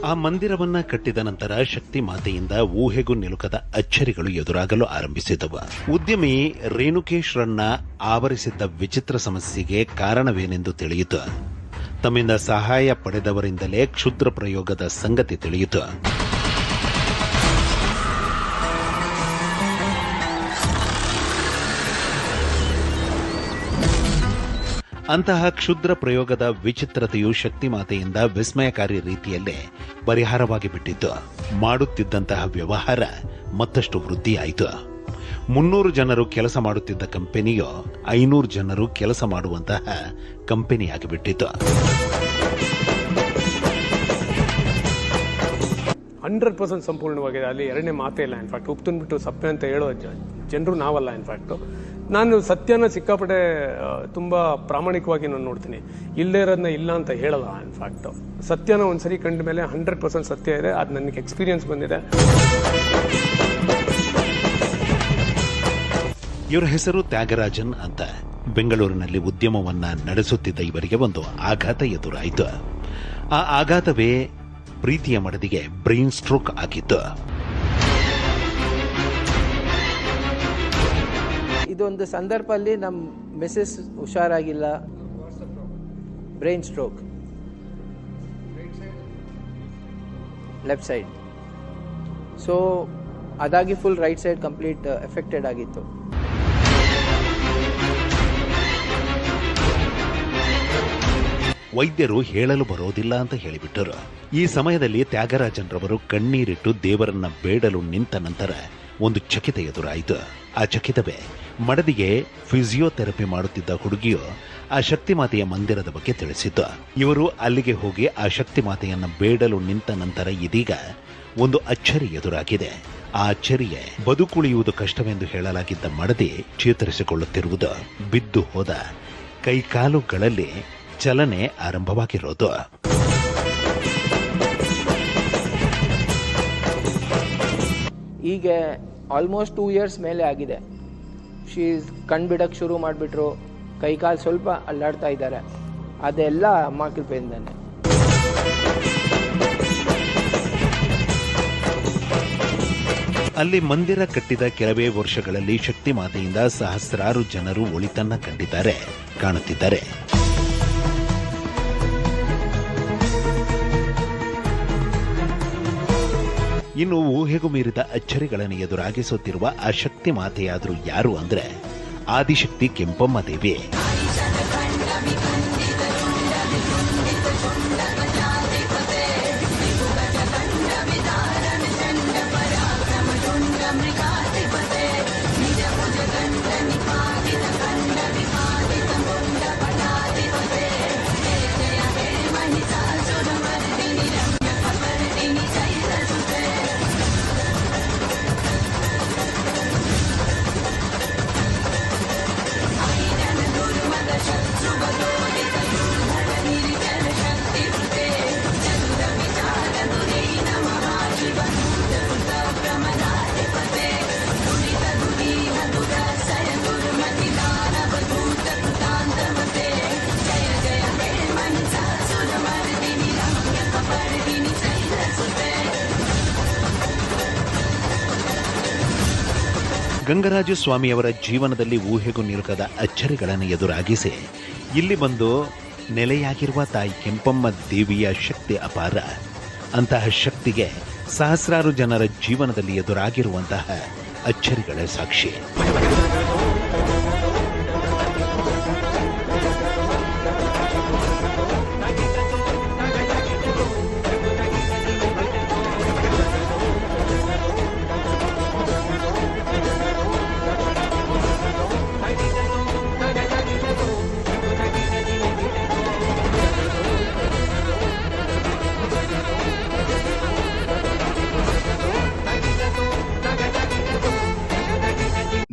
ಆ ಮಂದಿರವನ್ನ ಕಟ್ಟಿದ ನಂತರ ಶಕ್ತಿ ಮಾತೆಯಿಂದ ಊಹೆಗೂ ನಿಲುಕದ ಅಚ್ಚರಿಗಳು ಎದುರಾಗಲು ಆರಂಭಿಸಿದವು. ಉದ್ಯಮಿ ರೇಣುಕೇಶ್ರನ್ನ ಆವರಿಸಿದ್ದ ವಿಚಿತ್ರ ಸಮಸ್ಯೆಗೆ ಕಾರಣವೇನೆಂದು ತಿಳಿಯಿತು. ತಮ್ಮಿಂದ ಸಹಾಯ ಪಡೆದವರಿಂದಲೇ ಕ್ಷುದ್ರ ಪ್ರಯೋಗದ ಸಂಗತಿ ತಿಳಿಯಿತು. ಅಂತಹ ಕ್ಷುದ್ರ ಪ್ರಯೋಗದ ವಿಚಿತ್ರತೆಯು ಶಕ್ತಿ ಮಾತೆಯಿಂದ ವಿಸ್ಮಯಕಾರಿ ರೀತಿಯಲ್ಲೇ ಪರಿಹಾರವಾಗಿ ಬಿಟ್ಟಿತ್ತು. ಮಾಡುತ್ತಿದ್ದಂತಹ ವ್ಯವಹಾರ ಮತ್ತಷ್ಟು ವೃದ್ಧಿಯಾಯಿತು. 300 ಜನರು ಕೆಲಸ ಮಾಡುತ್ತಿದ್ದ ಕಂಪನಿಯು 500 ಜನರು ಕೆಲಸ ಮಾಡುವಂತಹ ಕಂಪನಿಯಾಗಿಬಿಟ್ಟಿತು. 100% ಸಂಪೂರ್ಣವಾಗಿದೆ. ಅಲ್ಲಿ ಎರಡನೇ ಮಾತೇ ಇಲ್ಲ. ಇನ್ಫ್ಯಾಕ್ಟ್ ಉಪ್ತುನ್ಬಿಟ್ಟು ಸಪ್ಪೆ ಅಂತ ಹೇಳೋ ಜನರು ನಾವಲ್ಲ. ಇನ್ಫ್ಯಾಕ್ಟ್ ನಾನು ಸತ್ಯನ ಸಿಕ್ಕಾಪಟ್ಟೆ ತುಂಬಾ ಪ್ರಾಮಾಣಿಕವಾಗಿ ನಾನು ನೋಡ್ತೀನಿ. ಇಲ್ಲೇ ಇರೋದನ್ನ ಇಲ್ಲ ಅಂತ ಹೇಳಲ್ಲ. ಇನ್ಫ್ಯಾಕ್ಟ್ ಸತ್ಯನ ಒಂದ್ಸರಿ ಕಂಡ ಮೇಲೆ 100% ಸತ್ಯ ಇದೆ. ಅದು ನನಗೆ ಎಕ್ಸ್ಪೀರಿಯನ್ಸ್ ಬಂದಿದೆ. ಇವರ ಹೆಸರು ತ್ಯಾಗರಾಜನ್ ಅಂತ. ಬೆಂಗಳೂರಿನಲ್ಲಿ ಉದ್ಯಮವನ್ನ ನಡೆಸುತ್ತಿದ್ದ ಇವರಿಗೆ ಒಂದು ಆಘಾತ ಎದುರಾಯಿತು. ಆ ಆಘಾತವೇ ಪ್ರೀತಿಯ ಮಡದಿಗೆ ಬ್ರೈನ್ ಸ್ಟ್ರೋಕ್ ಆಗಿತ್ತು. ಇದೊಂದು ಸಂದರ್ಭದಲ್ಲಿ ನಮ್ಮ ಮಿಸಸ್ ಹುಷಾರಾಗಿಲ್ಲ, brain stroke, left side. So ಅದಾಗಿ full right side complete affected ಆಗಿತ್ತು. ವೈದ್ಯರು ಹೇಳಲು ಬರೋದಿಲ್ಲ ಅಂತ ಹೇಳಿಬಿಟ್ಟರು. ಈ ಸಮಯದಲ್ಲಿ ತ್ಯಾಗರಾಜನ್ರವರು ಕಣ್ಣೀರಿಟ್ಟು ದೇವರನ್ನ ಬೇಡಲು ನಿಂತ ನಂತರ ಒಂದು ಚಕಿತ ಎದುರಾಯಿತು. ಆ ಚಕಿತವೇ ಮಡದಿಗೆ ಫಿಸಿಯೋಥೆರಪಿ ಮಾಡುತ್ತಿದ್ದ ಹುಡುಗಿಯು ಆ ಶಕ್ತಿಮಾತೆಯ ಮಂದಿರದ ಬಗ್ಗೆ ತಿಳಿಸಿತು. ಇವರು ಅಲ್ಲಿಗೆ ಹೋಗಿ ಆ ಶಕ್ತಿಮಾತೆಯನ್ನ ಬೇಡಲು ನಿಂತ ನಂತರ ಇದೀಗ ಒಂದು ಅಚ್ಚರಿ ಎದುರಾಗಿದೆ. ಆ ಅಚ್ಚರಿಯೇ ಬದುಕುಳಿಯುವುದು ಕಷ್ಟವೆಂದು ಹೇಳಲಾಗಿದ್ದ ಮಡದಿ ಚೇತರಿಸಿಕೊಳ್ಳುತ್ತಿರುವುದು, ಬಿದ್ದು ಹೋದ ಕೈಕಾಲುಗಳಲ್ಲಿ ಚಲನೆ ಆರಂಭವಾಗಿರೋದು. ಈಗ ಆಲ್ಮೋಸ್ಟ್ 2 years ಮೇಲೆ ಆಗಿದೆ. ಕಣ್ಬಿಡಕ್ಕೆ ಶುರು ಮಾಡಿಬಿಟ್ರು. ಕೈಕಾಲು ಸ್ವಲ್ಪ ಅಲ್ಲಾಡ್ತಾ ಇದ್ದಾರೆ. ಅದೆಲ್ಲ ಅಮ್ಮ ಕೃಪೆಯಿಂದಾನೆ. ಅಲ್ಲಿ ಮಂದಿರ ಕಟ್ಟಿದ ಕೆಲವೇ ವರ್ಷಗಳಲ್ಲಿ ಶಕ್ತಿ ಮಾತೆಯಿಂದ ಸಹಸ್ರಾರು ಜನರು ಒಳಿತನ್ನ ಕಂಡಿದ್ದಾರೆ, ಕಾಣುತ್ತಿದ್ದಾರೆ. ಇನ್ನು ಊಹೆಗೂ ಮೀರಿದ ಅಚ್ಚರಿಗಳನ್ನು ಎದುರಾಗಿಸುತ್ತಿರುವ ಆ ಶಕ್ತಿ ಮಾತೆಯಾದರೂ ಯಾರು ಅಂದ್ರೆ ಆದಿಶಕ್ತಿ ಕೆಂಪಮ್ಮ ದೇವಿ. ಗಂಗರಾಜ ಸ್ವಾಮಿಯವರ ಜೀವನದಲ್ಲಿ ಊಹೆಗೂ ನಿಲುಕದ ಅಚ್ಚರಿಗಳನ್ನು ಎದುರಾಗಿಸಿ ಇಲ್ಲಿ ಬಂದು ನೆಲೆಯಾಗಿರುವ ತಾಯಿ ಕೆಂಪಮ್ಮ ದೇವಿಯ ಶಕ್ತಿ ಅಪಾರ. ಅಂತಹ ಶಕ್ತಿಗೆ ಸಹಸ್ರಾರು ಜನರ ಜೀವನದಲ್ಲಿ ಎದುರಾಗಿರುವಂತಹ ಅಚ್ಚರಿಗಳ ಸಾಕ್ಷಿ.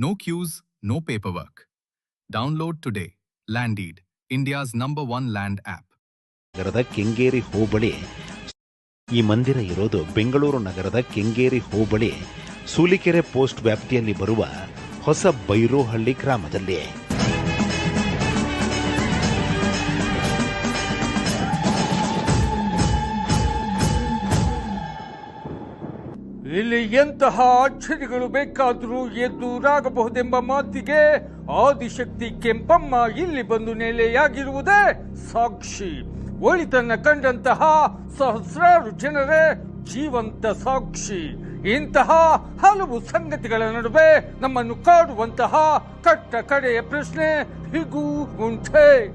No queues, no paperwork. Download today. Landdeed, India's #1 land app. ನಗರದ ಕೆಂಗೇರಿ ಹೋಬಳಿ ಈ ಮಂದಿರ ಇರೋದು ಬೆಂಗಳೂರು ನಗರದ ಕೆಂಗೇರಿ ಹೋಬಳಿ ಸೂಲಿಕೆರೆ ಪೋಸ್ಟ್ ವ್ಯಾಪ್ತಿಯಲ್ಲಿ ಬರುವ ಹೊಸ ಬೈರೋಹಳ್ಳಿ ಗ್ರಾಮದಲ್ಲಿ. ಇಲ್ಲಿ ಎಂತಹ ಅಚ್ಚರಿಗಳು ಬೇಕಾದರೂ ಎದುರಾಗಬಹುದೆಂಬ ಮಾತಿಗೆ ಆದಿಶಕ್ತಿ ಕೆಂಪಮ್ಮ ಇಲ್ಲಿ ಬಂದು ನೆಲೆಯಾಗಿರುವುದೇ ಸಾಕ್ಷಿ. ಒಳಿತನ್ನ ಕಂಡಂತಹ ಸಹಸ್ರಾರು ಜನರೇ ಜೀವಂತ ಸಾಕ್ಷಿ. ಇಂತಹ ಹಲವು ಸಂಗತಿಗಳ ನಡುವೆ ನಮ್ಮನ್ನು ಕಾಡುವಂತಹ ಕಟ್ಟ ಕಡೆಯ ಪ್ರಶ್ನೆ ಹೀಗೂ ಉಂಟೆ.